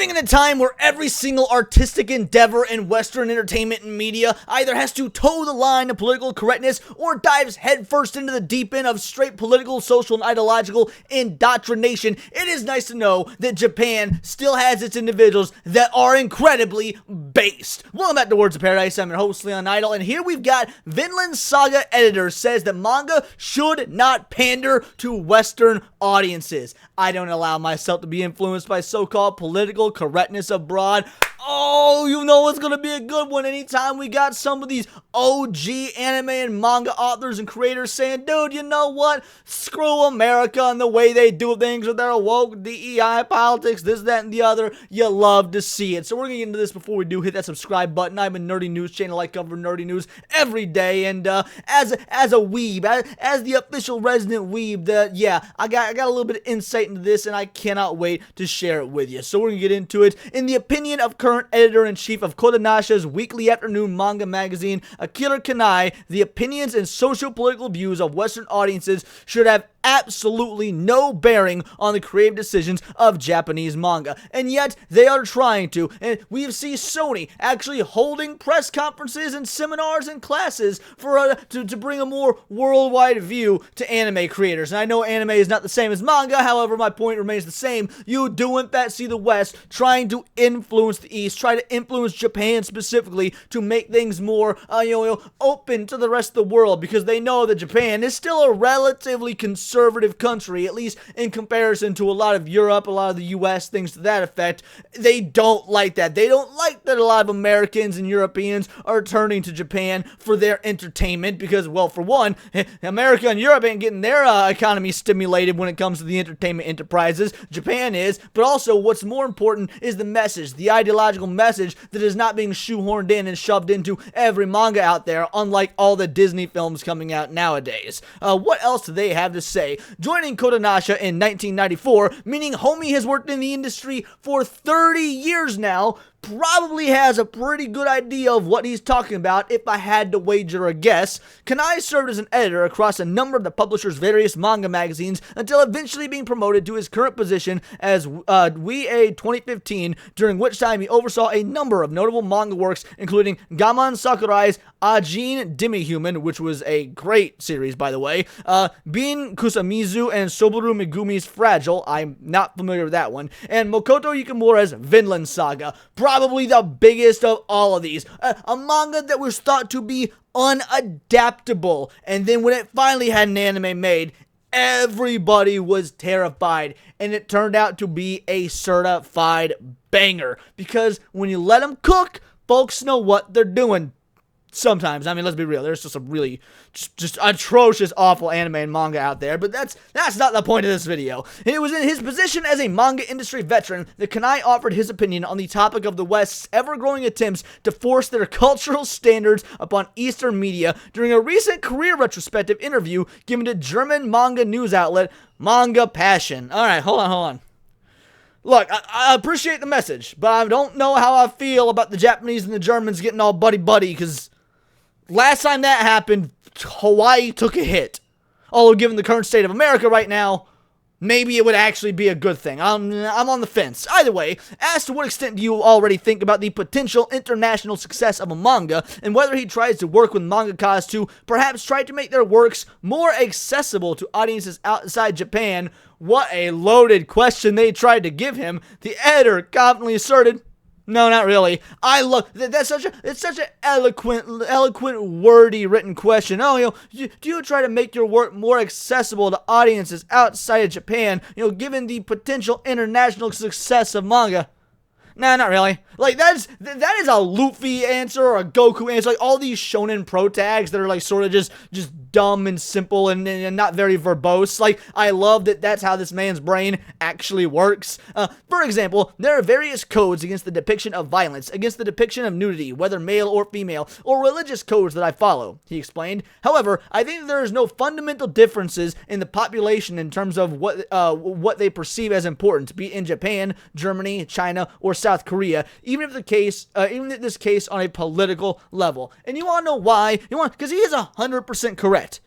living in a time where every single artistic endeavor in Western entertainment and media either has to toe the line of political correctness or dives headfirst into the deep end of straight political, social, and ideological indoctrination, it is nice to know that Japan still has its individuals that are incredibly based. Welcome back to Words of Paradise. I'm your host, Leon Idol, and here we've got Vinland Saga editor says that manga should not pander to Western audiences. I don't allow myself to be influenced by so-called political correctness abroad. Oh, you know it's gonna be a good one anytime we got some of these OG anime and manga authors and creators saying, dude, you know what? Screw America and the way they do things with their woke DEI politics, this, that, and the other. You love to see it. So we're gonna get into this before we do. Hit that subscribe button. I'm a nerdy news channel. I cover nerdy news every day. And as a weeb, as the official resident weeb, I got a little bit of insight into this, and I cannot wait to share it with you. So we're gonna get into it. In the opinion of current editor-in-chief of Kodansha's weekly afternoon manga magazine, Akira Kanai, the opinions and socio-political views of Western audiences should have absolutely no bearing on the creative decisions of Japanese manga, and yet they are trying to. And we see Sony actually holding press conferences and seminars and classes for to bring a more worldwide view to anime creators. And I know anime is not the same as manga, however, my point remains the same. You do in fact see the West trying to influence the East, try to influence Japan specifically to make things more open to the rest of the world, because they know that Japan is still a relatively conservative country, at least in comparison to a lot of Europe, a lot of the US, things to that effect. They don't like that. They don't like that a lot of Americans and Europeans are turning to Japan for their entertainment because, well, for one, America and Europe ain't getting their economy stimulated when it comes to the entertainment enterprises. Japan is, but also what's more important is the message, the ideological message that is not being shoehorned in and shoved into every manga out there, unlike all the Disney films coming out nowadays. What else do they have to say? Joining Kodansha in 1994, meaning homie has worked in the industry for 30 years now, probably has a pretty good idea of what he's talking about if I had to wager a guess. Kanai served as an editor across a number of the publisher's various manga magazines until eventually being promoted to his current position as WEA 2015, during which time he oversaw a number of notable manga works, including Gaman Sakurai's Ajin Demi-Human, which was a great series, by the way, Bin Kusamizu and Soburu Megumi's Fragile, I'm not familiar with that one, and Makoto Yukimura's Vinland Saga, probably the biggest of all of these. A manga that was thought to be unadaptable, and then when it finally had an anime made, everybody was terrified, and it turned out to be a certified banger, because when you let them cook, folks know what they're doing. Sometimes, I mean, let's be real, there's just some really just atrocious, awful anime and manga out there, but that's not the point of this video. It was in his position as a manga industry veteran that Kanai offered his opinion on the topic of the West's ever-growing attempts to force their cultural standards upon Eastern media during a recent career retrospective interview given to German manga news outlet Manga Passion. Alright, hold on. Look, I appreciate the message, but I don't know how I feel about the Japanese and the Germans getting all buddy-buddy, because last time that happened, Hawaii took a hit. Although, given the current state of America right now, maybe it would actually be a good thing. I'm on the fence. Either way, as to what extent do you already think about the potential international success of a manga, and whether he tries to work with mangakas to perhaps try to make their works more accessible to audiences outside Japan? What a loaded question they tried to give him. The editor confidently asserted, no, not really. It's such an eloquent, wordy written question. Oh, do you try to make your work more accessible to audiences outside of Japan, given the potential international success of manga? Nah, not really. Like, that is a Luffy answer or a Goku answer. Like, all these shonen pro tags that are, like, sort of just dumb and simple and not very verbose. Like, I love that that's how this man's brain actually works. For example, there are various codes against the depiction of violence, against the depiction of nudity, whether male or female, or religious codes that I follow, he explained. However, I think there is no fundamental differences in the population in terms of what they perceive as important, be it in Japan, Germany, China, or South Korea, even if this case on a political level. And you want to know why? Because he is 100% correct.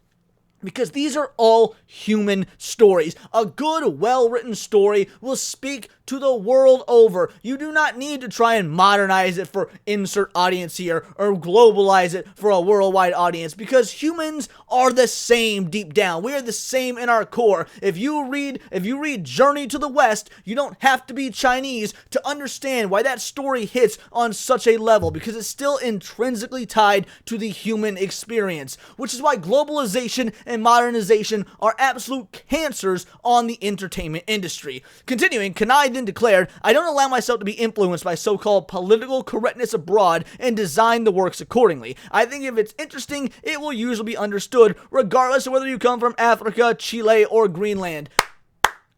Because these are all human stories. A good, well-written story will speak to the world over. You do not need to try and modernize it for insert audience here or globalize it for a worldwide audience, because humans are the same deep down. We are the same in our core. If you read Journey to the West, you don't have to be Chinese to understand why that story hits on such a level, because it's still intrinsically tied to the human experience, which is why globalization and modernization are absolute cancers on the entertainment industry. Continuing, Kanai then declared, "I don't allow myself to be influenced by so-called political correctness abroad and design the works accordingly. I think if it's interesting, it will usually be understood, regardless of whether you come from Africa, Chile, or Greenland."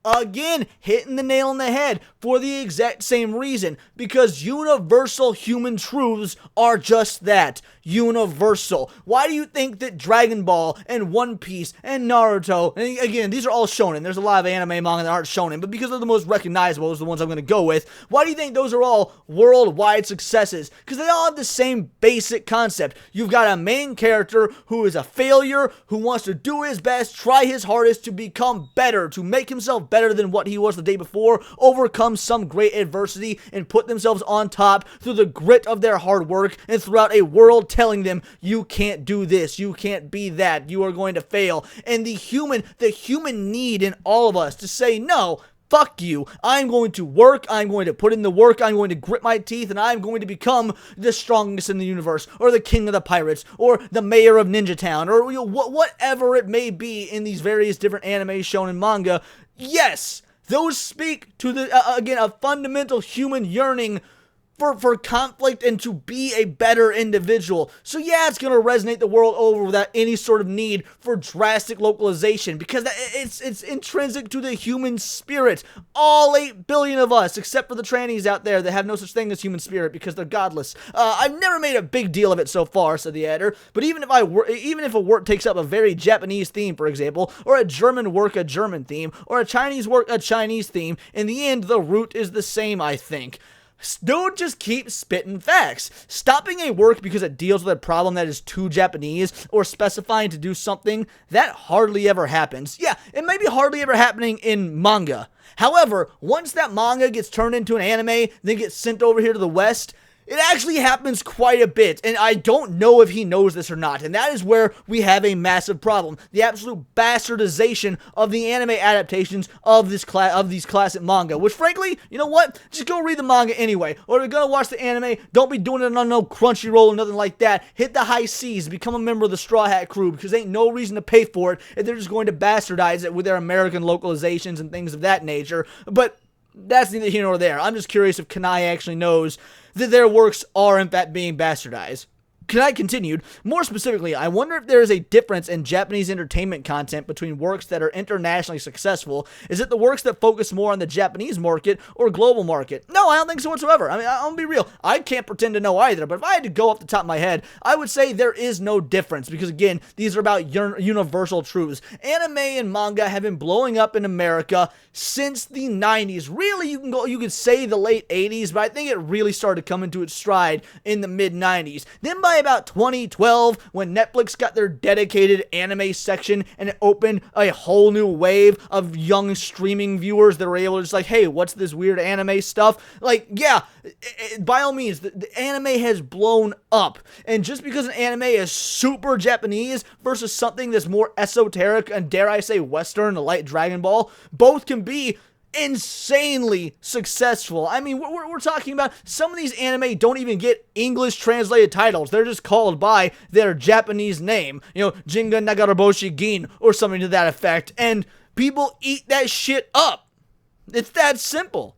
Again, hitting the nail on the head for the exact same reason, because universal human truths are just that, universal. Why do you think that Dragon Ball and One Piece and Naruto, and again, these are all shonen, there's a lot of anime manga that aren't shonen, but because they're the most recognizable, those are the ones I'm going to go with, why do you think those are all worldwide successes? Because they all have the same basic concept. You've got a main character who is a failure, who wants to do his best, try his hardest to become better, to make himself better than what he was the day before, overcome some great adversity, and put themselves on top through the grit of their hard work, and throughout a world telling them, you can't do this, you can't be that, you are going to fail. And the human need in all of us to say, no, fuck you, I'm going to work, I'm going to put in the work, I'm going to grit my teeth, and I'm going to become the strongest in the universe, or the king of the pirates, or the mayor of Ninja Town, or whatever it may be in these various different anime, shonen, manga. Yes, those speak to again, a fundamental human yearning for conflict and to be a better individual. So yeah, it's going to resonate the world over without any sort of need for drastic localization, because it's intrinsic to the human spirit. All 8 billion of us, except for the trannies out there that have no such thing as human spirit because they're godless. I've never made a big deal of it so far, said the editor, but even if a work takes up a very Japanese theme, for example, or a German work a German theme, or a Chinese work a Chinese theme, in the end, the root is the same, I think. Don't just keep spitting facts. Stopping a work because it deals with a problem that is too Japanese, or specifying to do something, that hardly ever happens. Yeah, it may be hardly ever happening in manga. However, once that manga gets turned into an anime, then gets sent over here to the West, it actually happens quite a bit, and I don't know if he knows this or not, and that is where we have a massive problem. The absolute bastardization of the anime adaptations of these classic manga, which frankly, you know what? Just go read the manga anyway, or if you're gonna watch the anime, don't be doing it on no Crunchyroll or nothing like that. Hit the high seas, become a member of the Straw Hat Crew, because there ain't no reason to pay for it if they're just going to bastardize it with their American localizations and things of that nature. But that's neither here nor there. I'm just curious if Kanai actually knows that their works are in fact being bastardized. Kanai continued, more specifically, I wonder if there is a difference in Japanese entertainment content between works that are internationally successful. Is it the works that focus more on the Japanese market or global market? No, I don't think so whatsoever. I mean, I'm gonna be real. I can't pretend to know either, but if I had to go off the top of my head, I would say there is no difference, because again, these are about universal truths. Anime and manga have been blowing up in America since the 90s. Really, you could say the late 80s, but I think it really started coming to its stride in the mid 90s. Then by about 2012, when Netflix got their dedicated anime section and it opened a whole new wave of young streaming viewers that were able to just like, hey, what's this weird anime stuff? Like, yeah, by all means, the anime has blown up. And just because an anime is super Japanese versus something that's more esoteric and, dare I say, Western, like Dragon Ball, both can be insanely successful. I mean, we're talking about some of these anime don't even get English translated titles. They're just called by their Japanese name. You know, Jinga Nagaraboshi Gin or something to that effect. And people eat that shit up. It's that simple.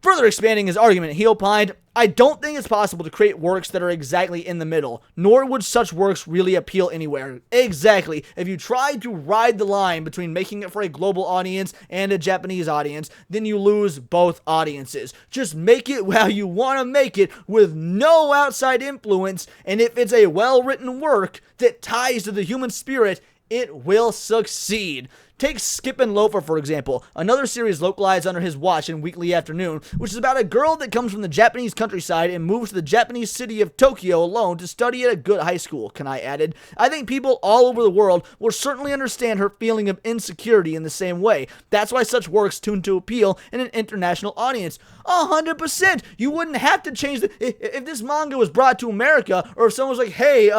Further expanding his argument, he opined, I don't think it's possible to create works that are exactly in the middle, nor would such works really appeal anywhere. Exactly. If you try to ride the line between making it for a global audience and a Japanese audience, then you lose both audiences. Just make it how you want to make it with no outside influence, and if it's a well-written work that ties to the human spirit, it will succeed. Take Skip and Loafer, for example, another series localized under his watch in Weekly Afternoon, which is about a girl that comes from the Japanese countryside and moves to the Japanese city of Tokyo alone to study at a good high school, Kanai added. I think people all over the world will certainly understand her feeling of insecurity in the same way. That's why such works tune to appeal in an international audience. 100%! You wouldn't have to change if this manga was brought to America, or if someone was like, hey,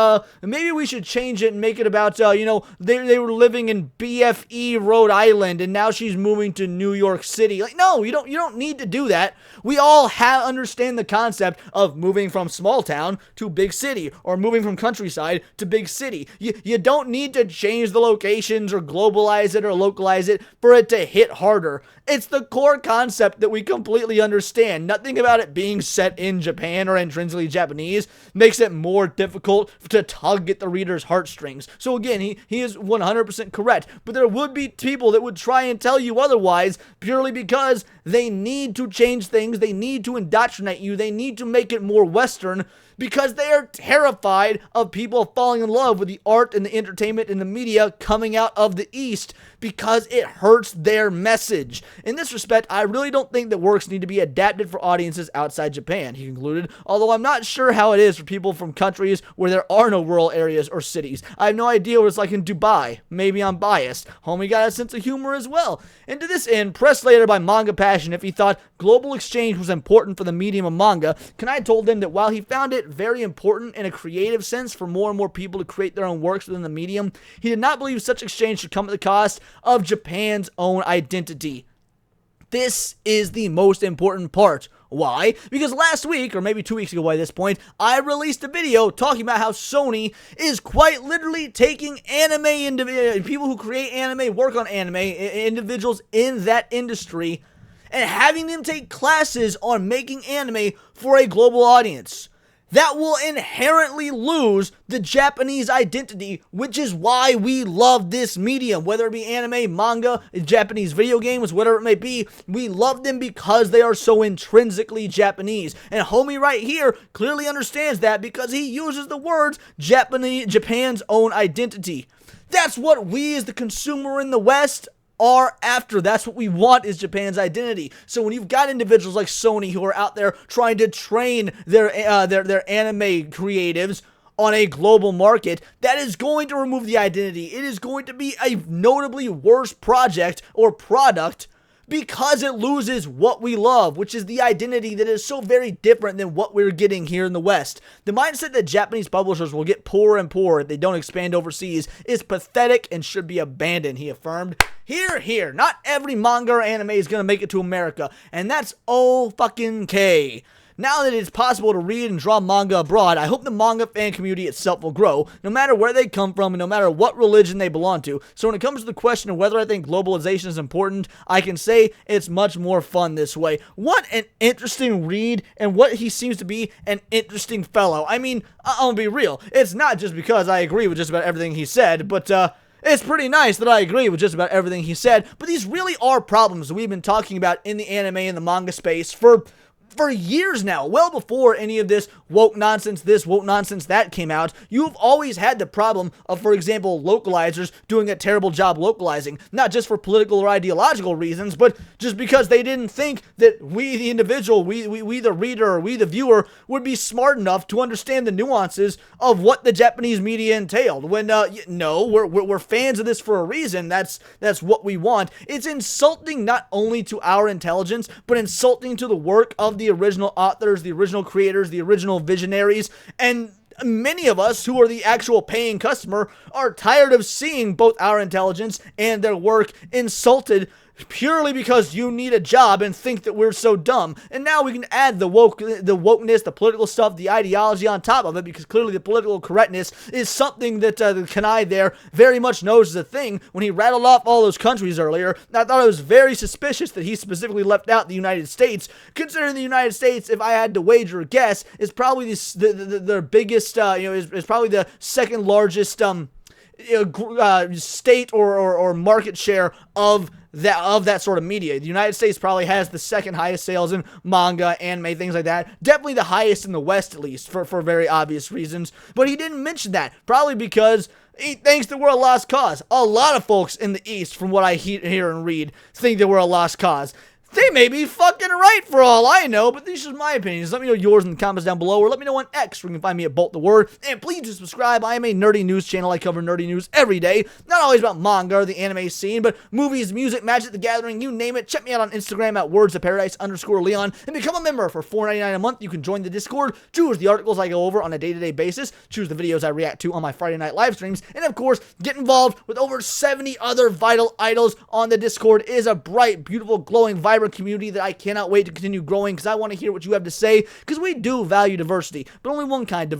maybe we should change it and make it about, they were living in BFE, Rhode Island, and now she's moving to New York City. Like, no, you don't need to do that. We all understand the concept of moving from small town to big city, or moving from countryside to big city. You don't need to change the locations or globalize it or localize it for it to hit harder. It's the core concept that we completely understand. Nothing about it being set in Japan or intrinsically Japanese makes it more difficult to tug at the reader's heartstrings. So again, he is 100% correct. But there would be people that would try and tell you otherwise purely because they need to change things, they need to indoctrinate you, they need to make it more Western, because they are terrified of people falling in love with the art and the entertainment and the media coming out of the East, because it hurts their message. In this respect, I really don't think that works need to be adapted for audiences outside Japan, he concluded, although I'm not sure how it is for people from countries where there are no rural areas or cities. I have no idea what it's like in Dubai. Maybe I'm biased. Homie got a sense of humor as well. And to this end, pressed later by Manga Passion if he thought global exchange was important for the medium of manga, Kanai told him that while he found it very important in a creative sense for more and more people to create their own works within the medium, he did not believe such exchange should come at the cost of Japan's own identity. This is the most important part. Why? Because last week, or maybe 2 weeks ago by this point, I released a video talking about how Sony is quite literally taking people who create anime, work on anime, individuals in that industry, and having them take classes on making anime for a global audience. That will inherently lose the Japanese identity, which is why we love this medium. Whether it be anime, manga, Japanese video games, whatever it may be, we love them because they are so intrinsically Japanese. And homie right here clearly understands that because he uses the words Japan's own identity. That's what we as the consumer in the West are after. That's what we want, is Japan's identity. So when you've got individuals like Sony who are out there trying to train their anime creatives on a global market, that is going to remove the identity. It is going to be a notably worse project or product because it loses what we love, which is the identity that is so very different than what we're getting here in the West. The mindset that Japanese publishers will get poorer and poorer if they don't expand overseas is pathetic and should be abandoned, he affirmed. Here, not every manga or anime is going to make it to America, and that's O-fucking-K. Now that it's possible to read and draw manga abroad, I hope the manga fan community itself will grow, no matter where they come from and no matter what religion they belong to. So when it comes to the question of whether I think globalization is important, I can say it's much more fun this way. What an interesting read, and what he seems to be an interesting fellow. I mean, I'll be real, it's not just because I agree with just about everything he said, but it's pretty nice that I agree with just about everything he said, but these really are problems that we've been talking about in the anime and the manga space for years now, well before any of this woke nonsense, that came out. You've always had the problem of, for example, localizers doing a terrible job localizing, not just for political or ideological reasons, but just because they didn't think that we, the individual, we the reader, or we the viewer, would be smart enough to understand the nuances of what the Japanese media entailed. When, no, we're fans of this for a reason. That's what we want. It's insulting not only to our intelligence, but insulting to the work of the original authors, the original creators, the original visionaries, and many of us who are the actual paying customer are tired of seeing both our intelligence and their work insulted purely because you need a job and think that we're so dumb. And now we can add the wokeness, the political stuff, the ideology on top of it, because clearly the political correctness is something that the Kanai there very much knows is a thing. When he rattled off all those countries earlier, I thought it was very suspicious that he specifically left out the United States, considering the United States, if I had to wager a guess, is probably the biggest, is probably the second largest state or market share of that sort of media. The United States probably has the second highest sales in manga, anime, things like that. Definitely the highest in the West, at least, for very obvious reasons. But he didn't mention that, probably because thinks that we're a lost cause. A lot of folks in the East, from what I hear and read, think that we're a lost cause. They may be fucking right for all I know, but these are my opinions. Let me know yours in the comments down below, or let me know on X, where you can find me at Bolt the Word. And please do subscribe. I am a nerdy news channel. I cover nerdy news every day. Not always about manga or the anime scene, but movies, music, Magic the Gathering, you name it. Check me out on Instagram at wordsofparadise_Leon and become a member for $4.99 a month. You can join the Discord, choose the articles I go over on a day-to-day basis, choose the videos I react to on my Friday night live streams, and of course, get involved with over 70 other vital idols on the Discord. It is a bright, beautiful, glowing, vibrant community that I cannot wait to continue growing, because I want to hear what you have to say, because we do value diversity, but only one kind of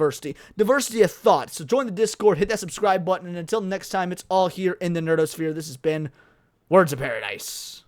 diversity of thought. So join the Discord, hit that subscribe button, and until next time, it's all here in the Nerdosphere. This has been Words of Paradise.